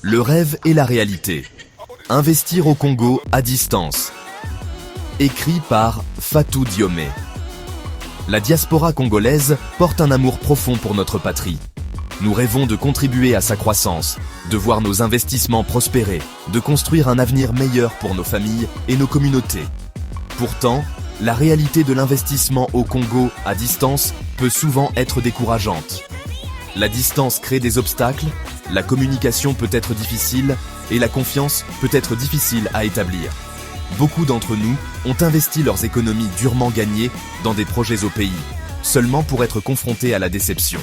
Le rêve et la réalité. Investir au Congo à distance. Écrit par Fatou Diomé. La diaspora congolaise porte un amour profond pour notre patrie. Nous rêvons de contribuer à sa croissance, de voir nos investissements prospérer, de construire un avenir meilleur pour nos familles et nos communautés. Pourtant, la réalité de l'investissement au Congo à distance peut souvent être décourageante. La distance crée des obstacles, la communication peut être difficile et la confiance peut être difficile à établir. Beaucoup d'entre nous ont investi leurs économies durement gagnées dans des projets au pays, seulement pour être confrontés à la déception.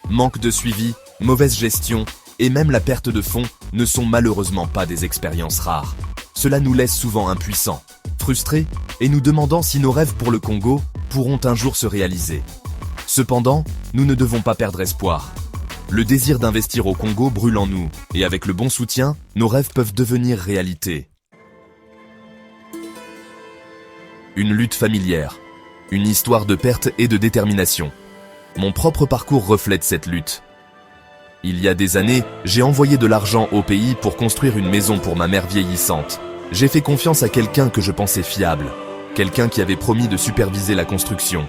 Manque de suivi, mauvaise gestion et même la perte de fonds ne sont malheureusement pas des expériences rares. Cela nous laisse souvent impuissants, frustrés et nous demandant si nos rêves pour le Congo pourront un jour se réaliser. Cependant, nous ne devons pas perdre espoir. Le désir d'investir au Congo brûle en nous et avec le bon soutien, nos rêves peuvent devenir réalité. Une lutte familière, une histoire de perte et de détermination. Mon propre parcours reflète cette lutte. Il y a des années, j'ai envoyé de l'argent au pays pour construire une maison pour ma mère vieillissante. J'ai fait confiance à quelqu'un que je pensais fiable, quelqu'un qui avait promis de superviser la construction.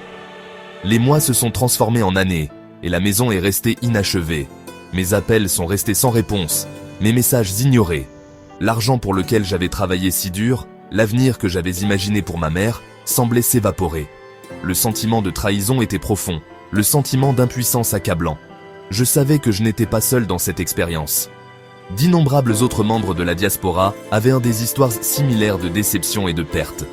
Les mois se sont transformés en années, et la maison est restée inachevée. Mes appels sont restés sans réponse, mes messages ignorés. L'argent pour lequel j'avais travaillé si dur, l'avenir que j'avais imaginé pour ma mère, semblait s'évaporer. Le sentiment de trahison était profond, le sentiment d'impuissance accablant. Je savais que je n'étais pas seul dans cette expérience. D'innombrables autres membres de la diaspora avaient des histoires similaires de déception et de perte.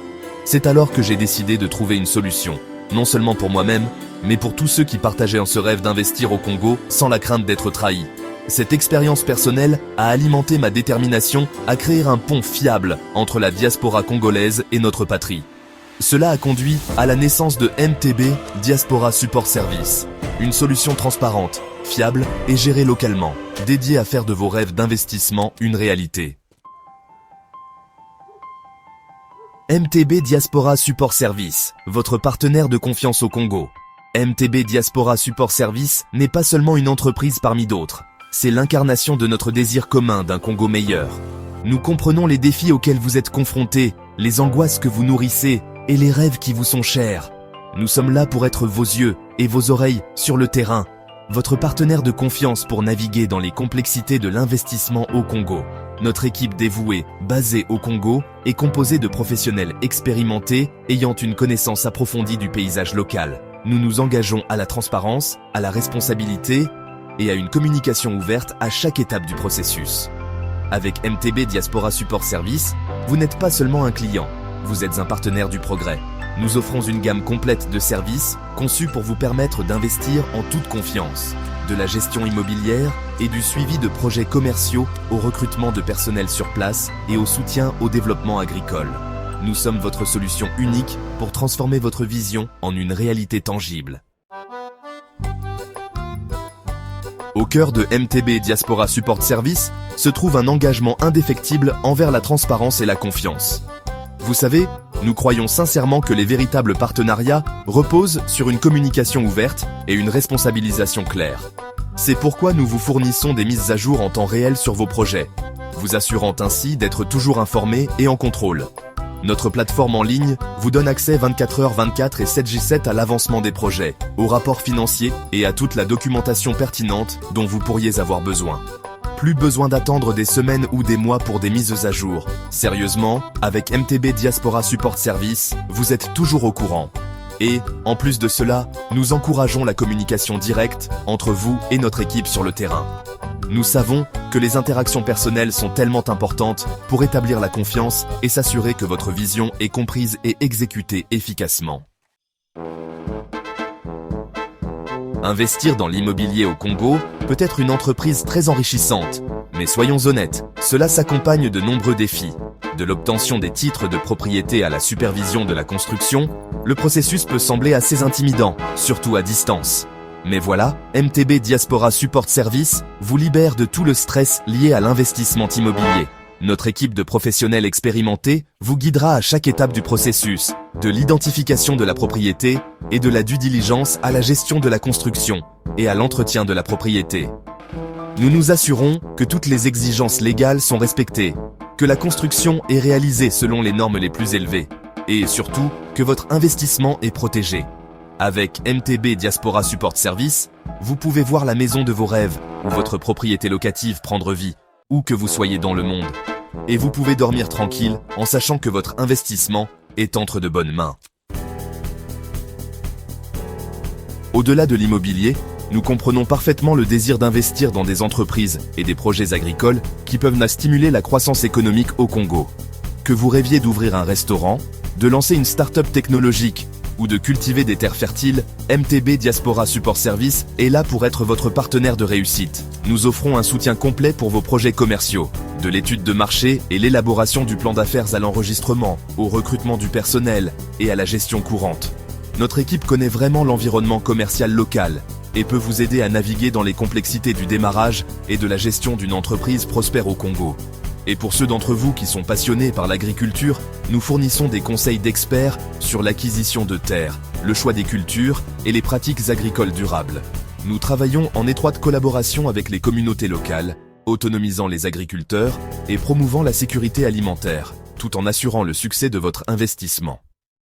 C'est alors que j'ai décidé de trouver une solution, non seulement pour moi-même, mais pour tous ceux qui partageaient ce rêve d'investir au Congo sans la crainte d'être trahis. Cette expérience personnelle a alimenté ma détermination à créer un pont fiable entre la diaspora congolaise et notre patrie. Cela a conduit à la naissance de MTB Diaspora Support Service, une solution transparente, fiable et gérée localement, dédiée à faire de vos rêves d'investissement une réalité. MTB Diaspora Support Service, votre partenaire de confiance au Congo. MTB Diaspora Support Service n'est pas seulement une entreprise parmi d'autres, c'est l'incarnation de notre désir commun d'un Congo meilleur. Nous comprenons les défis auxquels vous êtes confrontés, les angoisses que vous nourrissez et les rêves qui vous sont chers. Nous sommes là pour être vos yeux et vos oreilles sur le terrain, votre partenaire de confiance pour naviguer dans les complexités de l'investissement au Congo. Notre équipe dévouée, basée au Congo, est composée de professionnels expérimentés ayant une connaissance approfondie du paysage local. Nous nous engageons à la transparence, à la responsabilité et à une communication ouverte à chaque étape du processus. Avec MTB Diaspora Support Service, vous n'êtes pas seulement un client, vous êtes un partenaire du progrès. Nous offrons une gamme complète de services conçus pour vous permettre d'investir en toute confiance. De la gestion immobilière et du suivi de projets commerciaux au recrutement de personnel sur place et au soutien au développement agricole. Nous sommes votre solution unique pour transformer votre vision en une réalité tangible. Au cœur de MTB Diaspora Support Service se trouve un engagement indéfectible envers la transparence et la confiance. Vous savez, nous croyons sincèrement que les véritables partenariats reposent sur une communication ouverte et une responsabilisation claire. C'est pourquoi nous vous fournissons des mises à jour en temps réel sur vos projets, vous assurant ainsi d'être toujours informés et en contrôle. Notre plateforme en ligne vous donne accès 24h/24 et 7J7 à l'avancement des projets, aux rapports financiers et à toute la documentation pertinente dont vous pourriez avoir besoin. Plus besoin d'attendre des semaines ou des mois pour des mises à jour. Sérieusement, avec MTB Diaspora Support Service, vous êtes toujours au courant. Et, en plus de cela, nous encourageons la communication directe entre vous et notre équipe sur le terrain. Nous savons que les interactions personnelles sont tellement importantes pour établir la confiance et s'assurer que votre vision est comprise et exécutée efficacement. Investir dans l'immobilier au Congo peut être une entreprise très enrichissante, mais soyons honnêtes, cela s'accompagne de nombreux défis. De l'obtention des titres de propriété à la supervision de la construction, le processus peut sembler assez intimidant, surtout à distance. Mais voilà, MTB Diaspora Support Service vous libère de tout le stress lié à l'investissement immobilier. Notre équipe de professionnels expérimentés vous guidera à chaque étape du processus, de l'identification de la propriété et de la due diligence à la gestion de la construction et à l'entretien de la propriété. Nous nous assurons que toutes les exigences légales sont respectées, que la construction est réalisée selon les normes les plus élevées et surtout que votre investissement est protégé. Avec MTB Diaspora Support Service, vous pouvez voir la maison de vos rêves ou votre propriété locative prendre vie, où que vous soyez dans le monde. Et vous pouvez dormir tranquille en sachant que votre investissement est entre de bonnes mains. Au-delà de l'immobilier, nous comprenons parfaitement le désir d'investir dans des entreprises et des projets agricoles qui peuvent stimuler la croissance économique au Congo. Que vous rêviez d'ouvrir un restaurant, de lancer une start-up technologique ou de cultiver des terres fertiles, MTB Diaspora Support Service est là pour être votre partenaire de réussite. Nous offrons un soutien complet pour vos projets commerciaux, de l'étude de marché et l'élaboration du plan d'affaires à l'enregistrement, au recrutement du personnel et à la gestion courante. Notre équipe connaît vraiment l'environnement commercial local et peut vous aider à naviguer dans les complexités du démarrage et de la gestion d'une entreprise prospère au Congo. Et pour ceux d'entre vous qui sont passionnés par l'agriculture, nous fournissons des conseils d'experts sur l'acquisition de terres, le choix des cultures et les pratiques agricoles durables. Nous travaillons en étroite collaboration avec les communautés locales, autonomisant les agriculteurs et promouvant la sécurité alimentaire, tout en assurant le succès de votre investissement.